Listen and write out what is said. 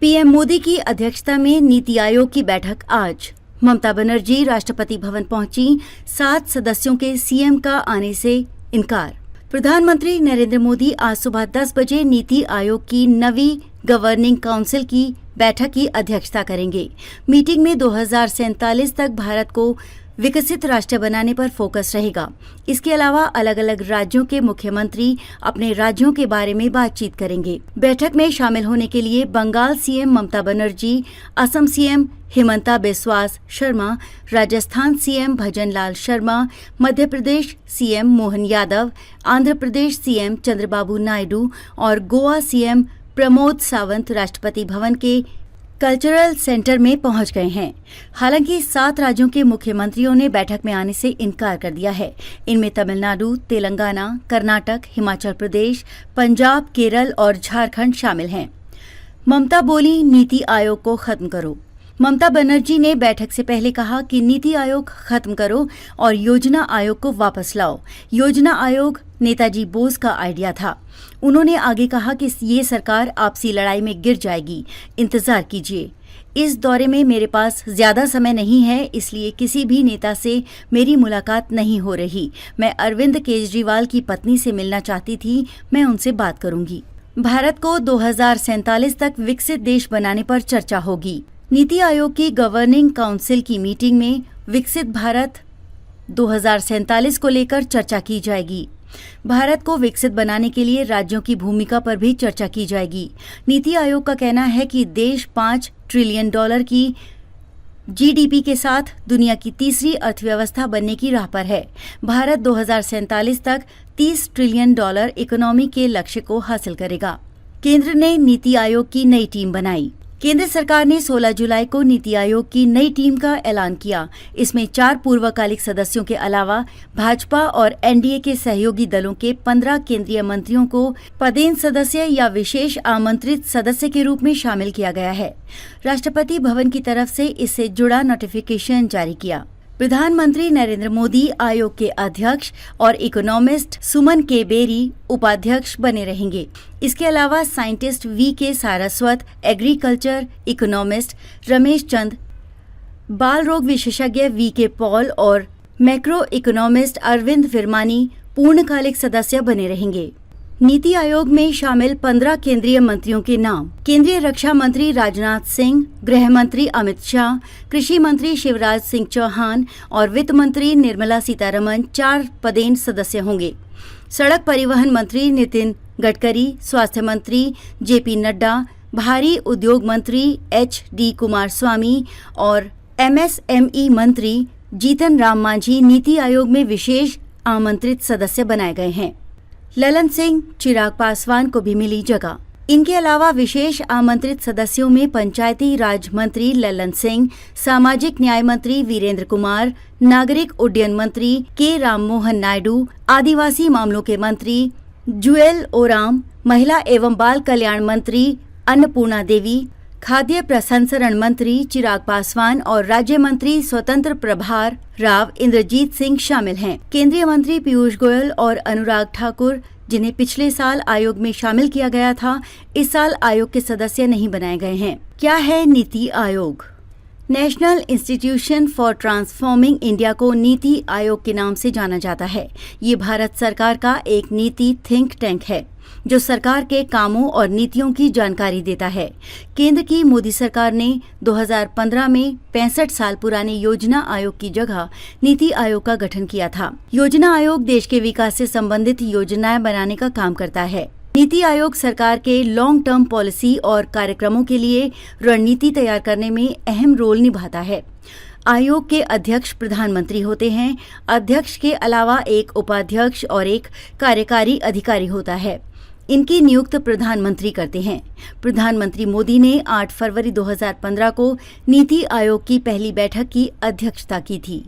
PM Modi की अध्यक्षता में नीति आयोग की बैठक आज। ममता बनर्जी राष्ट्रपति भवन पहुंची, 7 सदस्यों के सीएम का आने से इनकार। प्रधानमंत्री नरेंद्र मोदी आज सुबह 10 बजे नीति आयोग की नवी गवर्निंग काउंसिल की बैठक की अध्यक्षता करेंगे। मीटिंग में 2047 तक भारत को विकसित राष्ट्र बनाने पर फोकस रहेगा। इसके अलावा अलग अलग राज्यों के मुख्यमंत्री अपने राज्यों के बारे में बातचीत करेंगे। बैठक में शामिल होने के लिए Bengal CM Mamata Banerjee, Assam CM Himanta Biswa Sharma, Rajasthan CM भजन लाल शर्मा, मध्य प्रदेश सीएम मोहन यादव, आंध्र प्रदेश सीएम चंद्रबाबू नायडू और गोवा सीएम प्रमोद सावंत राष्ट्रपति भवन के कल्चरल सेंटर में पहुंच गए हैं। हालांकि 7 राज्यों के मुख्यमंत्रियों ने बैठक में आने से इनकार कर दिया है। इनमें तमिलनाडु, तेलंगाना, कर्नाटक, हिमाचल प्रदेश, पंजाब, केरल और झारखंड शामिल हैं। ममता बोली, नीति आयोग को खत्म करो। ममता बनर्जी ने बैठक से पहले कहा कि नीति आयोग खत्म करो और योजना आयोग को वापस लाओ। योजना आयोग नेताजी बोस का आइडिया था। उन्होंने आगे कहा कि ये सरकार आपसी लड़ाई में गिर जाएगी, इंतजार कीजिए। इस दौरे में मेरे पास ज्यादा समय नहीं है, इसलिए किसी भी नेता से मेरी मुलाकात नहीं हो रही। मैं अरविंद केजरीवाल की पत्नी से मिलना चाहती थी, मैं उनसे बात करूंगी। भारत को 2047 तक विकसित देश बनाने पर चर्चा होगी। नीति आयोग की गवर्निंग काउंसिल की मीटिंग में विकसित भारत 2047 को लेकर चर्चा की जाएगी। भारत को विकसित बनाने के लिए राज्यों की भूमिका पर भी चर्चा की जाएगी। नीति आयोग का कहना है कि देश $5 ट्रिलियन की जीडीपी के साथ दुनिया की तीसरी अर्थव्यवस्था बनने की राह पर है। भारत 2047 तक $30 ट्रिलियन इकोनॉमी के लक्ष्य को हासिल करेगा। केंद्र ने नीति आयोग की नई टीम बनाई। केंद्र सरकार ने 16 जुलाई को नीति आयोग की नई टीम का ऐलान किया। इसमें 4 पूर्वकालिक सदस्यों के अलावा भाजपा और एनडीए के सहयोगी दलों के 15 केंद्रीय मंत्रियों को पदेन सदस्य या विशेष आमंत्रित सदस्य के रूप में शामिल किया गया है। राष्ट्रपति भवन की तरफ से इससे जुड़ा नोटिफिकेशन जारी किया। प्रधानमंत्री नरेंद्र मोदी आयोग के अध्यक्ष और इकोनॉमिस्ट सुमन के बेरी उपाध्यक्ष बने रहेंगे। इसके अलावा साइंटिस्ट वी के सारस्वत, एग्रीकल्चर इकोनॉमिस्ट रमेश चंद, बाल रोग विशेषज्ञ वी के पॉल और मैक्रो इकोनॉमिस्ट अरविंद फिरमानी पूर्णकालिक सदस्य बने रहेंगे। नीति आयोग में शामिल 15 केंद्रीय मंत्रियों के नाम: केंद्रीय रक्षा मंत्री राजनाथ सिंह, गृह मंत्री अमित शाह, कृषि मंत्री शिवराज सिंह चौहान और वित्त मंत्री निर्मला सीतारमण 4 पदेन सदस्य होंगे। सड़क परिवहन मंत्री नितिन गडकरी, स्वास्थ्य मंत्री जेपी नड्डा, भारी उद्योग मंत्री HD कुमारस्वामी और MSME मंत्री जीतन राम मांझी नीति आयोग में विशेष आमंत्रित सदस्य बनाए गए हैं। ललन सिंह, चिराग पासवान को भी मिली जगह। इनके अलावा विशेष आमंत्रित सदस्यों में पंचायती राज मंत्री ललन सिंह, सामाजिक न्याय मंत्री वीरेंद्र कुमार, नागरिक उड्डयन मंत्री के राममोहन नायडू, आदिवासी मामलों के मंत्री जुएल ओराम, महिला एवं बाल कल्याण मंत्री अन्नपूर्णा देवी, खाद्य प्रसंस्करण मंत्री चिराग पासवान और राज्य मंत्री स्वतंत्र प्रभार राव इंद्रजीत सिंह शामिल हैं। केंद्रीय मंत्री पीयूष गोयल और अनुराग ठाकुर, जिन्हें पिछले साल आयोग में शामिल किया गया था, इस साल आयोग के सदस्य नहीं बनाए गए हैं। क्या है NITI Aayog? National institution for transforming India को नीति आयोग के नाम से जाना जाता है। ये भारत सरकार का एक नीति थिंक टैंक है जो सरकार के कामों और नीतियों की जानकारी देता है। केंद्र की मोदी सरकार ने 2015 में 65 साल पुराने योजना आयोग की जगह नीति आयोग का गठन किया था। योजना आयोग देश के विकास से संबंधित योजनाएं बनाने का काम करता है। नीति आयोग सरकार के लॉन्ग टर्म पॉलिसी और कार्यक्रमों के लिए रणनीति तैयार करने में अहम रोल निभाता है। आयोग के अध्यक्ष प्रधानमंत्री होते हैं। अध्यक्ष के अलावा एक उपाध्यक्ष और एक कार्यकारी अधिकारी होता है। इनकी नियुक्त प्रधानमंत्री करते हैं। प्रधानमंत्री मोदी ने 8 फरवरी 2015 को नीति आयोग की पहली बैठक की अध्यक्षता की थी।